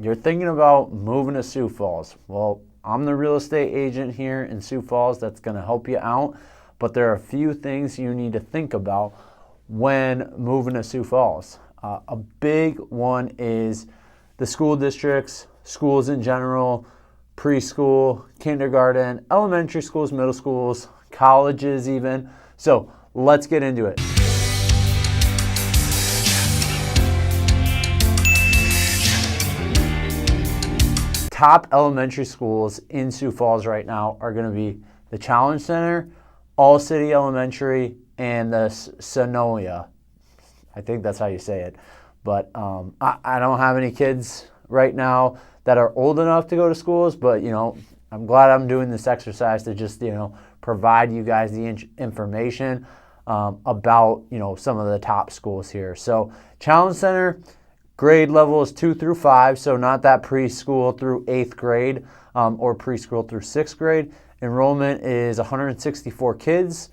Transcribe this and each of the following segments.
you're thinking about moving to Sioux Falls. Well, I'm the real estate agent here in Sioux Falls that's going to help you out, but there are a few things you need to think about when moving to Sioux Falls. A big one is the school districts, schools in general, preschool, kindergarten, elementary schools, middle schools, colleges even. So let's get into it. Top elementary schools in Sioux Falls right now are going to be the Challenge Center, All City Elementary, and the Sonoya. I think that's how you say it. But I don't have any kids right now that are old enough to go to schools, but I'm glad I'm doing this exercise to just provide you guys the information about some of the top schools here. So Challenge Center, grade level is 2 through 5, so not that preschool through 8th grade or preschool through 6th grade. Enrollment is 164 kids.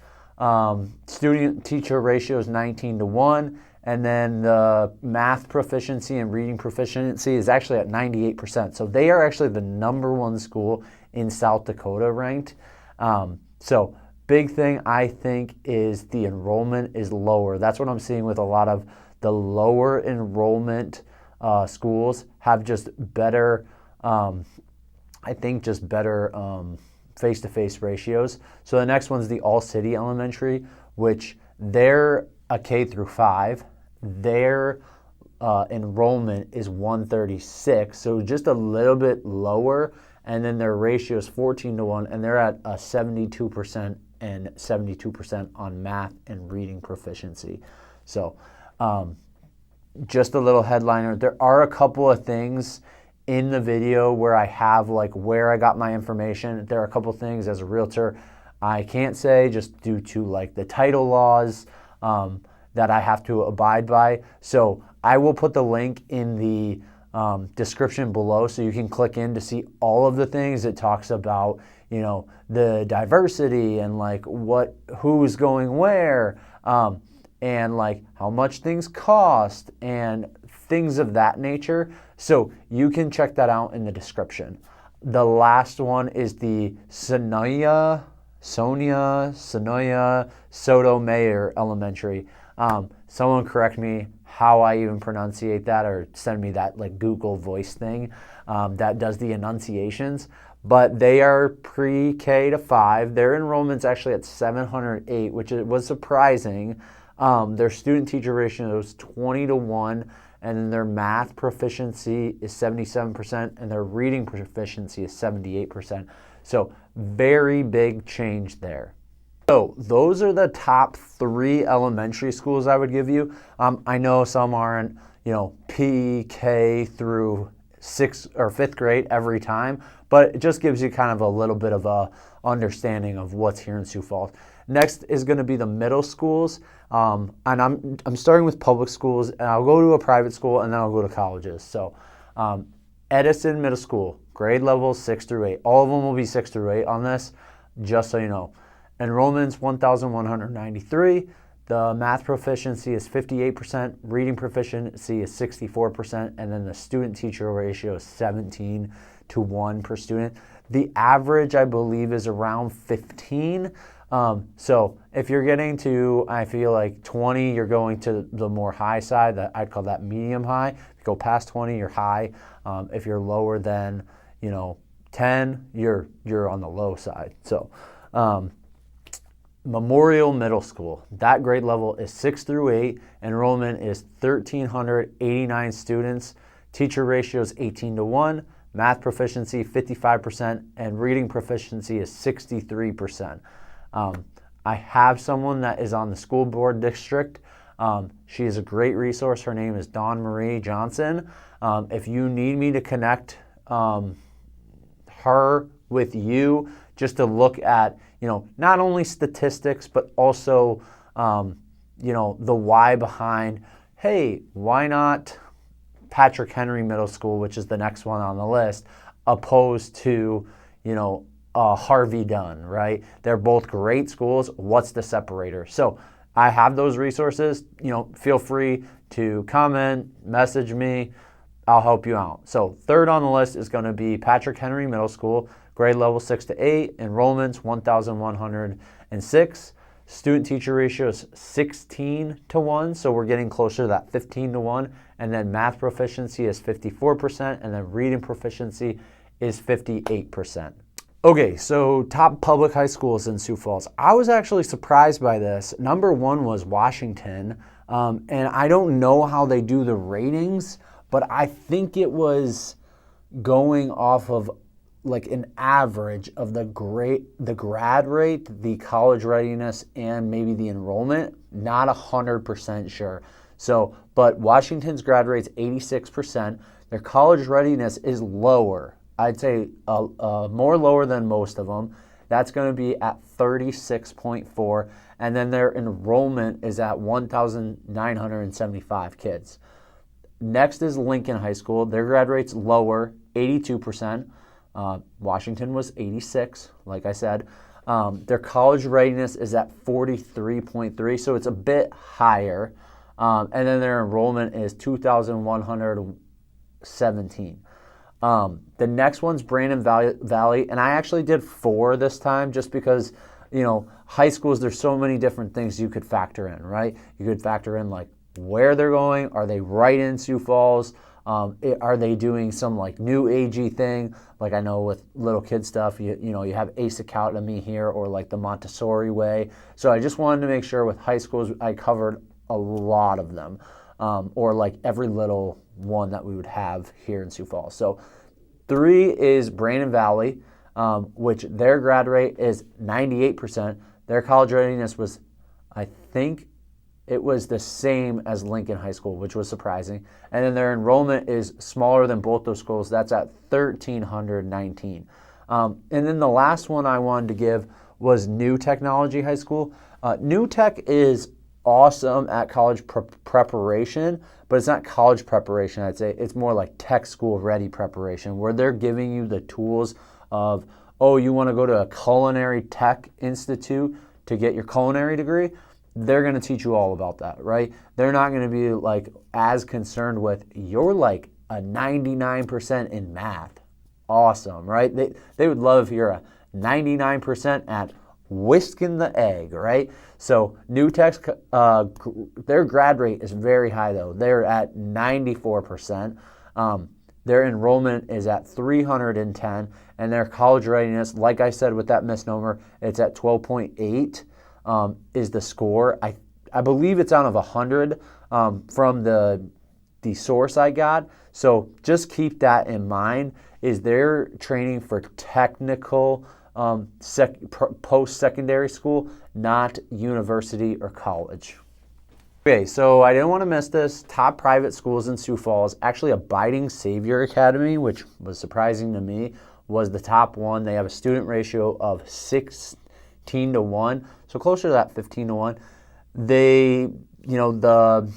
Student-teacher ratio is 19-1. And then the math proficiency and reading proficiency is actually at 98%. So they are actually the #1 school in South Dakota ranked. So big thing I think is the enrollment is lower. That's what I'm seeing with a lot of the lower enrollment schools have just better, face-to-face ratios. So the next one's the All City Elementary, which they're a K through 5. Their enrollment is 136, so just a little bit lower, and then their ratio is 14-1, and they're at 72% and 72% on math and reading proficiency. So just a little headliner. There are a couple of things in the video where I have where I got my information. There are a couple of things as a realtor I can't say just due to the title laws that I have to abide by. So I will put the link in the description below so you can click in to see all of the things. It talks about the diversity and who's going where, and how much things cost and things of that nature. So you can check that out in the description. The last one is the Sonoya Sotomayor Elementary. Someone correct me how I even pronunciate that, or send me that Google voice thing that does the enunciations. But they are pre-K to 5. Their enrollment's actually at 708, which was surprising. Their student-teacher ratio is 20-1, and then their math proficiency is 77%, and their reading proficiency is 78%. So very big change there. So those are the top 3 elementary schools I would give you. I know some aren't, PK through 6th or 5th grade every time, but it just gives you kind of a little bit of a understanding of what's here in Sioux Falls. Next is going to be the middle schools, and I'm starting with public schools, and I'll go to a private school, and then I'll go to colleges. So Edison Middle School, grade level 6 through 8. All of them will be 6 through 8 on this, just so you know. Enrollment's 1,193. The math proficiency is 58%, reading proficiency is 64%, and then the student-teacher ratio is 17-1 per student. The average, I believe, is around 15. So if you're getting to, I feel 20, you're going to the more high side. I'd call that medium high. If you go past 20, you're high. If you're lower than 10, you're on the low side. So Memorial Middle School, that grade level is 6 through 8. Enrollment is 1,389 students. Teacher ratio is 18-1. Math proficiency 55%, and reading proficiency is 63%. I have someone that is on the school board district. She is a great resource. Her name is Dawn Marie Johnson. If you need me to connect her with you, just to look at not only statistics but also the why behind, hey, why not Patrick Henry Middle School, which is the next one on the list, opposed to Harvey Dunn, right? They're both great schools. What's the separator? So I have those resources. Feel free to comment, message me. I'll help you out. So third on the list is going to be Patrick Henry Middle School, grade level 6 to 8, enrollments 1,106. Student teacher ratio is 16 to 1, so we're getting closer to that 15 to 1. And then math proficiency is 54%, and then reading proficiency is 58%. Okay, so top public high schools in Sioux Falls. I was actually surprised by this. Number 1 was Washington, and I don't know how they do the ratings, but I think it was going off of like an average of the grad rate, the college readiness, and maybe the enrollment. Not 100% sure. So, but Washington's grad rate's 86%. Their college readiness is lower. I'd say more lower than most of them. That's going to be at 36.4. And then their enrollment is at 1,975 kids. Next is Lincoln High School. Their grad rate's lower, 82%. Washington was 86, like I said. Their college readiness is at 43.3, so it's a bit higher. And then their enrollment is 2,117. The next one's Brandon Valley, and I actually did 4 this time just because, high schools, there's so many different things you could factor in, right? You could factor in like where they're going. Are they right in Sioux Falls? Are they doing some like new agey thing? Like I know with little kid stuff, you have ACE Academy here or like the Montessori way. So I just wanted to make sure with high schools I covered a lot of them, or like every little one that we would have here in Sioux Falls. So 3 is Brandon Valley, which their grad rate is 98%. Their college readiness was, I think, it was the same as Lincoln High School, which was surprising. And then their enrollment is smaller than both those schools. That's at 1,319. And then the last one I wanted to give was New Technology High School. New Tech is awesome at college preparation, but it's not college preparation, I'd say. It's more like tech school ready preparation, where they're giving you the tools of, you want to go to a culinary tech institute to get your culinary degree? They're going to teach you all about that, right? They're not going to be like as concerned with you're like a 99% in math. Awesome, right? They would love if you're a 99% at whisking the egg, right? So New Tech's, their grad rate is very high though. They're at 94%. Their enrollment is at 310, and their college readiness, like I said with that misnomer, it's at 12.8. Is the score. I believe it's out of 100 from the source I got. So just keep that in mind. Is they're training for technical post-secondary school, not university or college. Okay, so I didn't want to miss this. Top private schools in Sioux Falls. Actually, Abiding Savior Academy, which was surprising to me, was the top one. They have a student ratio of 16 to 1, so closer to that 15 to 1. They, the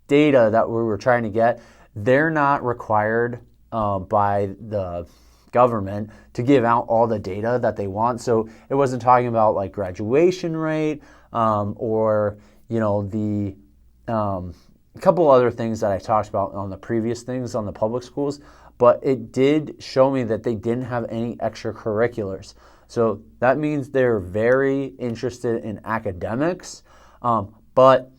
data that we were trying to get, they're not required by the government to give out all the data that they want. So it wasn't talking about like graduation rate or, the a couple other things that I talked about on the previous things on the public schools, but it did show me that they didn't have any extracurriculars. So that means they're very interested in academics, but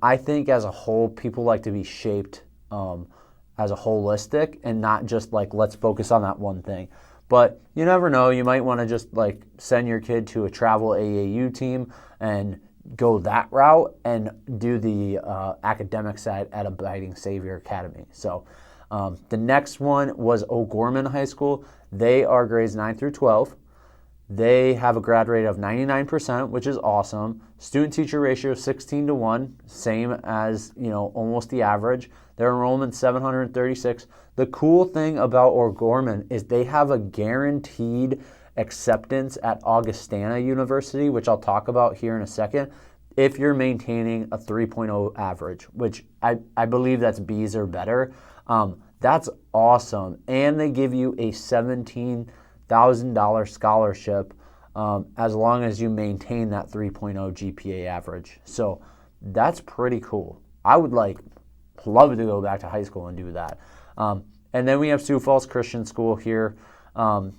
I think as a whole, people like to be shaped as a holistic and not just like let's focus on that one thing. But you never know, you might want to just like send your kid to a travel AAU team and go that route and do the academic side at Abiding Savior Academy. So the next one was O'Gorman High School. They are grades 9 through 12. They have a grad rate of 99%, which is awesome. Student-teacher ratio 16 to 1, same as, almost the average. Their enrollment 736. The cool thing about O'Gorman is they have a guaranteed acceptance at Augustana University, which I'll talk about here in a second, if you're maintaining a 3.0 average, which I believe that's B's or better. That's awesome. And they give you a $17,000 scholarship as long as you maintain that 3.0 GPA average. So that's pretty cool. I would love to go back to high school and do that. And then we have Sioux Falls Christian School here.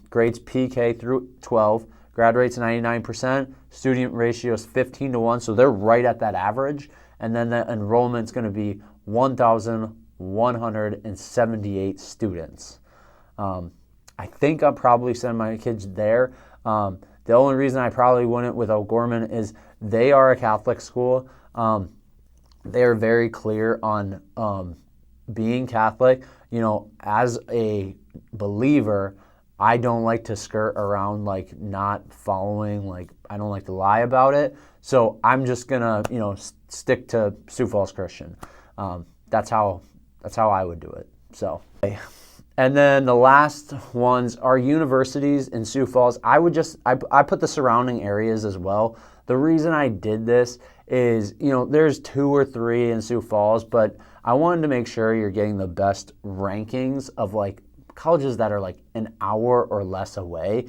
Grades PK through 12. Grad rate's 99%. Student ratio is 15-1, so they're right at that average. And then the enrollment's going to be 1,178 students. I think I'll probably send my kids there. The only reason I probably wouldn't with O'Gorman is they are a Catholic school. They are very clear on being Catholic. You know, as a believer, I don't like to skirt around like not following, like I don't like to lie about it. So I'm just gonna, you know, stick to Sioux Falls Christian. That's how I would do it. So, and then the last ones are universities in Sioux Falls. I put the surrounding areas as well. The reason I did this is, you know, there's 2 or 3 in Sioux Falls, but I wanted to make sure you're getting the best rankings of like colleges that are like an hour or less away,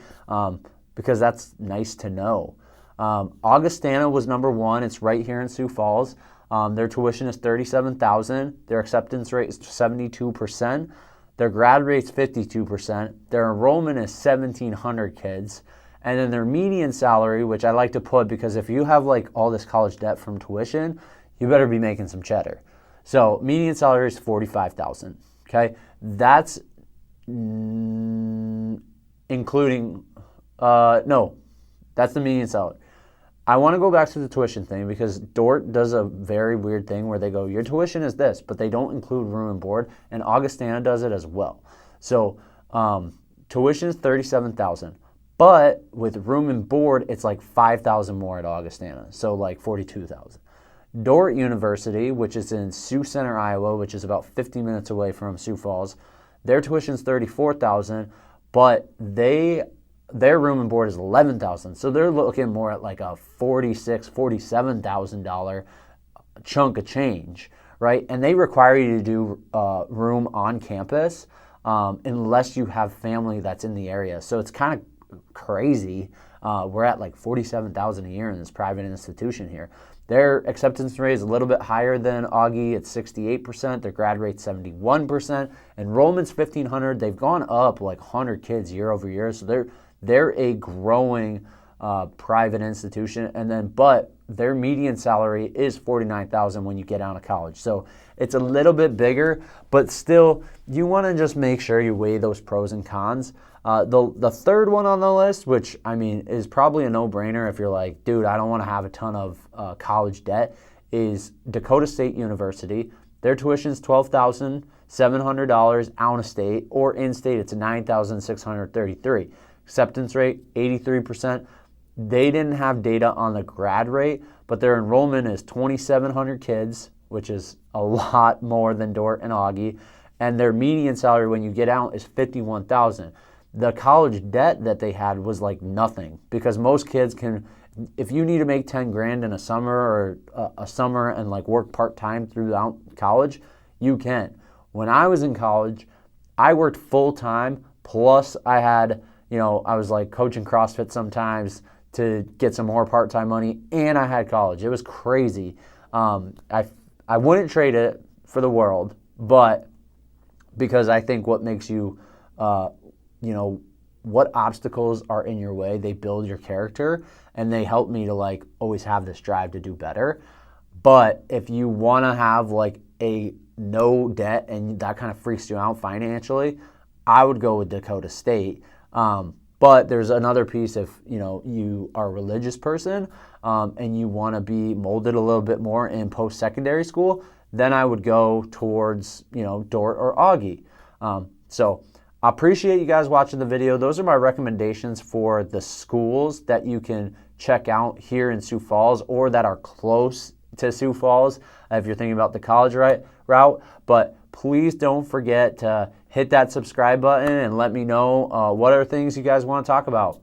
because that's nice to know. Augustana was number 1. It's right here in Sioux Falls. Their tuition is $37,000. Their acceptance rate is 72%. Their grad rate's 52%. Their enrollment is 1,700 kids. And then their median salary, which I like to put because if you have like all this college debt from tuition, you better be making some cheddar. So median salary is $45,000. Okay, that's including no, that's the median salary. I want to go back to the tuition thing because Dort does a very weird thing where they go, your tuition is this, but they don't include room and board, and Augustana does it as well. So tuition is $37,000, but with room and board, it's like $5,000 more at Augustana, so like $42,000. Dort University, which is in Sioux Center, Iowa, which is about 50 minutes away from Sioux Falls, their tuition is $34,000, but their room and board is $11,000. So they're looking more at like a $46,000, $47,000 chunk of change, right? And they require you to do room on campus unless you have family that's in the area. So it's kind of crazy. We're at like $47,000 a year in this private institution here. Their acceptance rate is a little bit higher than Augie. It's 68%. Their grad rate's 71%. Enrollment's 1,500. They've gone up like 100 kids year over year. So they're a growing private institution. And then, but their median salary is $49,000 when you get out of college. So it's a little bit bigger, but still, you want to just make sure you weigh those pros and cons. The third one on the list, which I mean is probably a no-brainer if you're like, dude, I don't want to have a ton of college debt, is Dakota State University. Their tuition is $12,700 out of state, or in state it's $9,633. Acceptance rate 83%. They didn't have data on the grad rate, but their enrollment is 2,700 kids, which is a lot more than Dort and Augie, and their median salary when you get out is $51,000. The college debt that they had was like nothing, because most kids can, if you need to make 10 grand in a summer or a summer and like work part-time throughout college, you can. When I was in college, I worked full-time, plus I had, you know, I was like coaching CrossFit sometimes to get some more part-time money, and I had college. It was crazy. I wouldn't trade it for the world, but because I think what makes you, you know, what obstacles are in your way, they build your character, and they help me to like always have this drive to do better. But if you want to have like a no debt and that kind of freaks you out financially, I would go with Dakota State. But there's another piece if, you know, you are a religious person and you want to be molded a little bit more in post-secondary school, then I would go towards, you know, Dort or Augie. So I appreciate you guys watching the video. Those are my recommendations for the schools that you can check out here in Sioux Falls or that are close to Sioux Falls if you're thinking about the college route. But please don't forget to hit that subscribe button and let me know what other things you guys want to talk about.